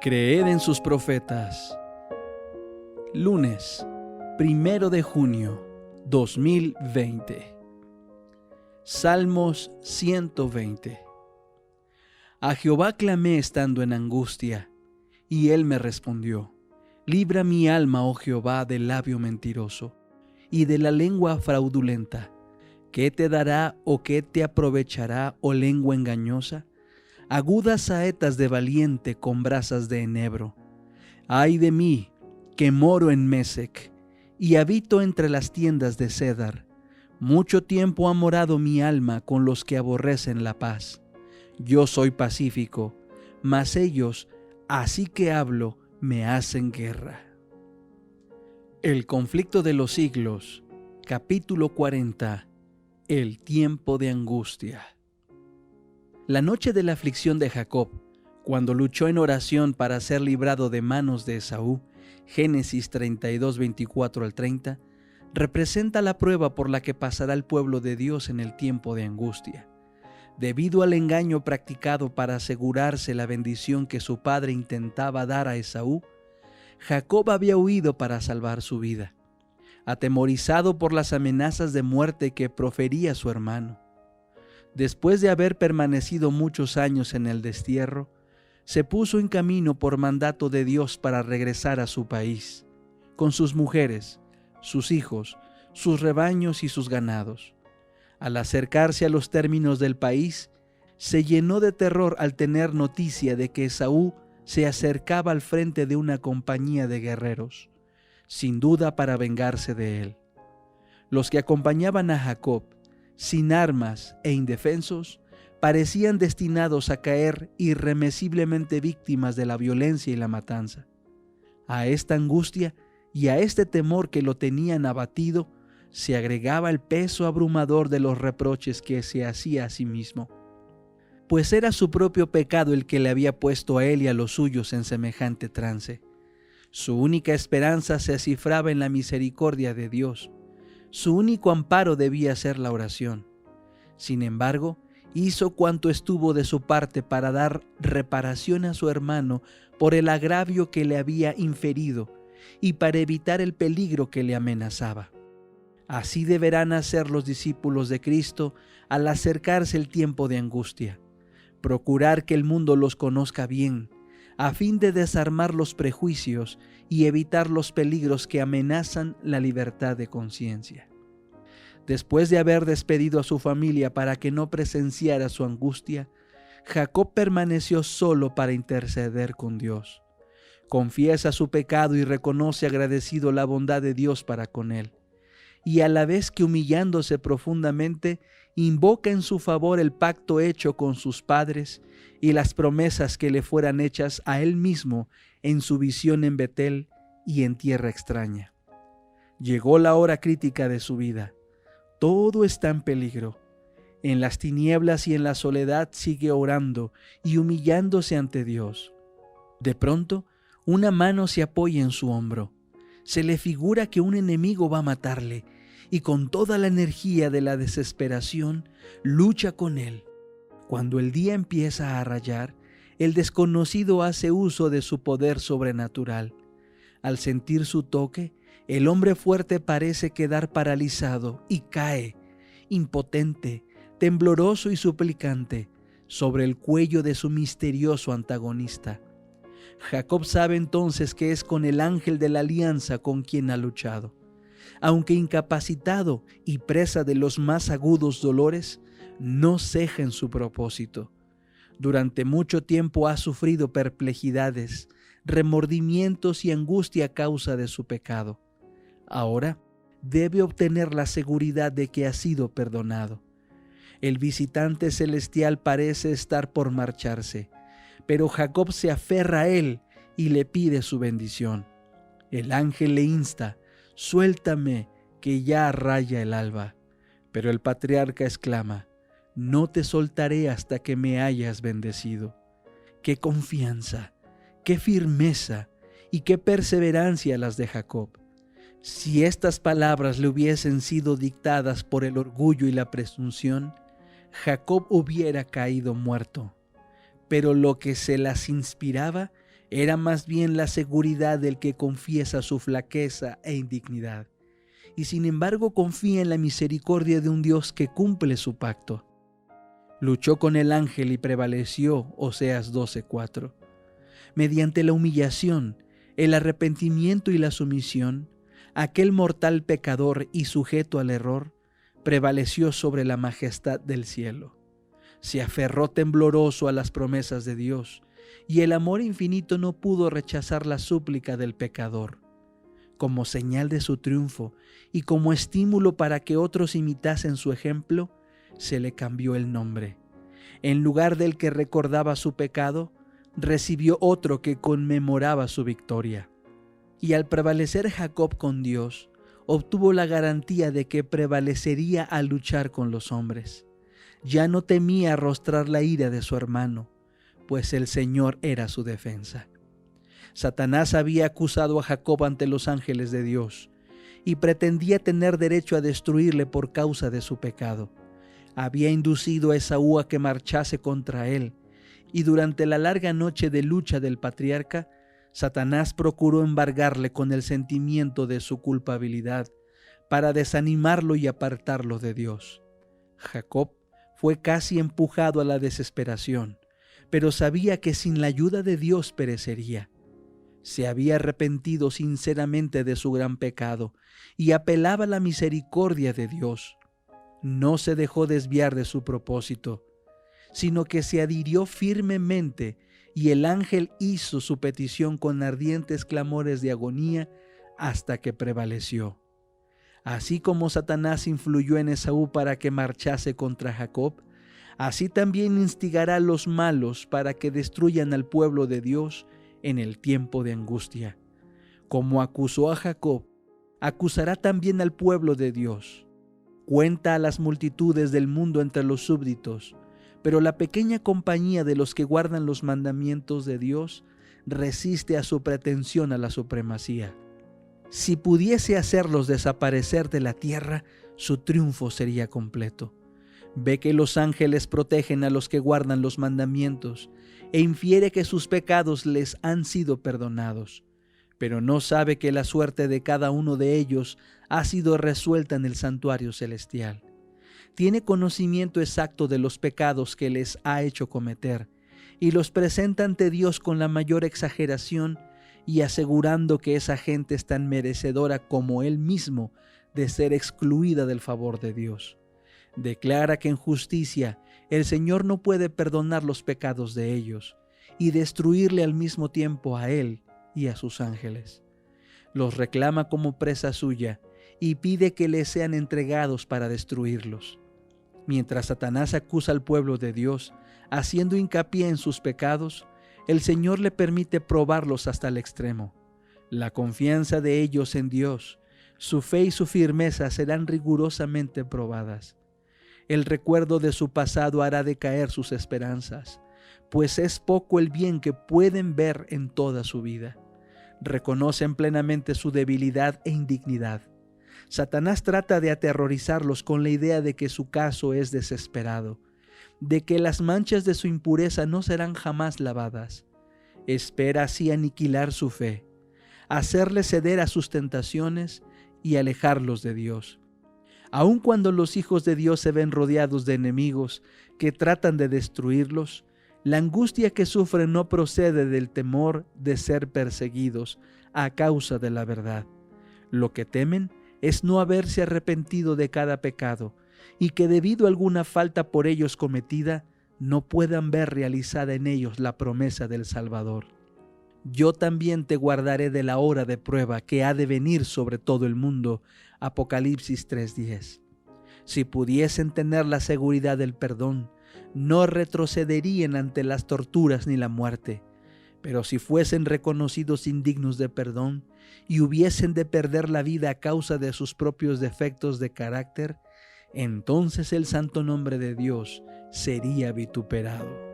Creed en sus profetas. Lunes, 1 de junio 2020. Salmos 120. A Jehová clamé estando en angustia, y él me respondió. Libra mi alma, oh Jehová, del labio mentiroso, y de la lengua fraudulenta. ¿Qué te dará o qué te aprovechará, oh lengua engañosa? Agudas saetas de valiente con brasas de enebro. Ay de mí, que moro en Mesec, y habito entre las tiendas de Cedar. Mucho tiempo ha morado mi alma con los que aborrecen la paz. Yo soy pacífico, mas ellos, así que hablo, me hacen guerra. El conflicto de los siglos, capítulo 40. El tiempo de angustia. La noche de la aflicción de Jacob, cuando luchó en oración para ser librado de manos de Esaú, Génesis 32, 24 al 30, representa la prueba por la que pasará el pueblo de Dios en el tiempo de angustia. Debido al engaño practicado para asegurarse la bendición que su padre intentaba dar a Esaú, Jacob había huido para salvar su vida, atemorizado por las amenazas de muerte que profería su hermano. Después de haber permanecido muchos años en el destierro, se puso en camino por mandato de Dios para regresar a su país, con sus mujeres, sus hijos, sus rebaños y sus ganados. Al acercarse a los términos del país, se llenó de terror al tener noticia de que Esaú se acercaba al frente de una compañía de guerreros, sin duda para vengarse de él. Los que acompañaban a Jacob, sin armas e indefensos, parecían destinados a caer irremisiblemente víctimas de la violencia y la matanza. A esta angustia y a este temor que lo tenían abatido, se agregaba el peso abrumador de los reproches que se hacía a sí mismo, pues era su propio pecado el que le había puesto a él y a los suyos en semejante trance. Su única esperanza se cifraba en la misericordia de Dios. Su único amparo debía ser la oración. Sin embargo, hizo cuanto estuvo de su parte para dar reparación a su hermano por el agravio que le había inferido y para evitar el peligro que le amenazaba. Así deberán hacer los discípulos de Cristo al acercarse el tiempo de angustia. Procurar que el mundo los conozca bien, a fin de desarmar los prejuicios y evitar los peligros que amenazan la libertad de conciencia. Después de haber despedido a su familia para que no presenciara su angustia, Jacob permaneció solo para interceder con Dios. Confiesa su pecado y reconoce agradecido la bondad de Dios para con él, y a la vez que humillándose profundamente, invoca en su favor el pacto hecho con sus padres y las promesas que le fueran hechas a él mismo en su visión en Betel y en tierra extraña. Llegó la hora crítica de su vida. Todo está en peligro. En las tinieblas y en la soledad sigue orando y humillándose ante Dios. De pronto, una mano se apoya en su hombro. Se le figura que un enemigo va a matarle y con toda la energía de la desesperación lucha con él. Cuando el día empieza a rayar, el desconocido hace uso de su poder sobrenatural. Al sentir su toque, el hombre fuerte parece quedar paralizado y cae, impotente, tembloroso y suplicante, sobre el cuello de su misterioso antagonista. Jacob sabe entonces que es con el ángel de la alianza con quien ha luchado. Aunque incapacitado y presa de los más agudos dolores, no ceja en su propósito. Durante mucho tiempo ha sufrido perplejidades, remordimientos y angustia a causa de su pecado. Ahora debe obtener la seguridad de que ha sido perdonado. El visitante celestial parece estar por marcharse, pero Jacob se aferra a él y le pide su bendición. El ángel le insta: «Suéltame, que ya raya el alba». Pero el patriarca exclama: «No te soltaré hasta que me hayas bendecido». ¡Qué confianza, qué firmeza y qué perseverancia las de Jacob! Si estas palabras le hubiesen sido dictadas por el orgullo y la presunción, Jacob hubiera caído muerto. Pero lo que se las inspiraba Era más bien la seguridad del que confiesa su flaqueza e indignidad, y sin embargo confía en la misericordia de un Dios que cumple su pacto. Luchó con el ángel y prevaleció, Oseas 12:4. Mediante la humillación, el arrepentimiento y la sumisión, aquel mortal pecador y sujeto al error prevaleció sobre la majestad del cielo. Se aferró tembloroso a las promesas de Dios, y el amor infinito no pudo rechazar la súplica del pecador. Como señal de su triunfo y como estímulo para que otros imitasen su ejemplo, se le cambió el nombre. En lugar del que recordaba su pecado, recibió otro que conmemoraba su victoria. Y al prevalecer Jacob con Dios, obtuvo la garantía de que prevalecería al luchar con los hombres. Ya no temía arrostrar la ira de su hermano, pues el Señor era su defensa. Satanás había acusado a Jacob ante los ángeles de Dios y pretendía tener derecho a destruirle por causa de su pecado. Había inducido a Esaú a que marchase contra él, y durante la larga noche de lucha del patriarca, Satanás procuró embargarle con el sentimiento de su culpabilidad para desanimarlo y apartarlo de Dios. Jacob fue casi empujado a la desesperación, pero sabía que sin la ayuda de Dios perecería. Se había arrepentido sinceramente de su gran pecado y apelaba a la misericordia de Dios. No se dejó desviar de su propósito, sino que se adhirió firmemente, y el ángel hizo su petición con ardientes clamores de agonía hasta que prevaleció. Así como Satanás influyó en Esaú para que marchase contra Jacob, así también instigará a los malos para que destruyan al pueblo de Dios en el tiempo de angustia. Como acusó a Jacob, acusará también al pueblo de Dios. Cuenta a las multitudes del mundo entre los súbditos, pero la pequeña compañía de los que guardan los mandamientos de Dios resiste a su pretensión a la supremacía. Si pudiese hacerlos desaparecer de la tierra, su triunfo sería completo. Ve que los ángeles protegen a los que guardan los mandamientos e infiere que sus pecados les han sido perdonados, pero no sabe que la suerte de cada uno de ellos ha sido resuelta en el santuario celestial. Tiene conocimiento exacto de los pecados que les ha hecho cometer y los presenta ante Dios con la mayor exageración y asegurando que esa gente es tan merecedora como él mismo de ser excluida del favor de Dios. Declara que en justicia el Señor no puede perdonar los pecados de ellos y destruirle al mismo tiempo a él y a sus ángeles. Los reclama como presa suya y pide que les sean entregados para destruirlos. Mientras Satanás acusa al pueblo de Dios, haciendo hincapié en sus pecados, el Señor le permite probarlos hasta el extremo. La confianza de ellos en Dios, su fe y su firmeza serán rigurosamente probadas. El recuerdo de su pasado hará decaer sus esperanzas, pues es poco el bien que pueden ver en toda su vida. Reconocen plenamente su debilidad e indignidad. Satanás trata de aterrorizarlos con la idea de que su caso es desesperado, de que las manchas de su impureza no serán jamás lavadas. Espera así aniquilar su fe, hacerles ceder a sus tentaciones y alejarlos de Dios. Aun cuando los hijos de Dios se ven rodeados de enemigos que tratan de destruirlos, la angustia que sufren no procede del temor de ser perseguidos a causa de la verdad. Lo que temen es no haberse arrepentido de cada pecado y que debido a alguna falta por ellos cometida, no puedan ver realizada en ellos la promesa del Salvador. Yo también te guardaré de la hora de prueba que ha de venir sobre todo el mundo. Apocalipsis 3:10. Si pudiesen tener la seguridad del perdón, no retrocederían ante las torturas ni la muerte. Pero si fuesen reconocidos indignos de perdón y hubiesen de perder la vida a causa de sus propios defectos de carácter, entonces el santo nombre de Dios sería vituperado.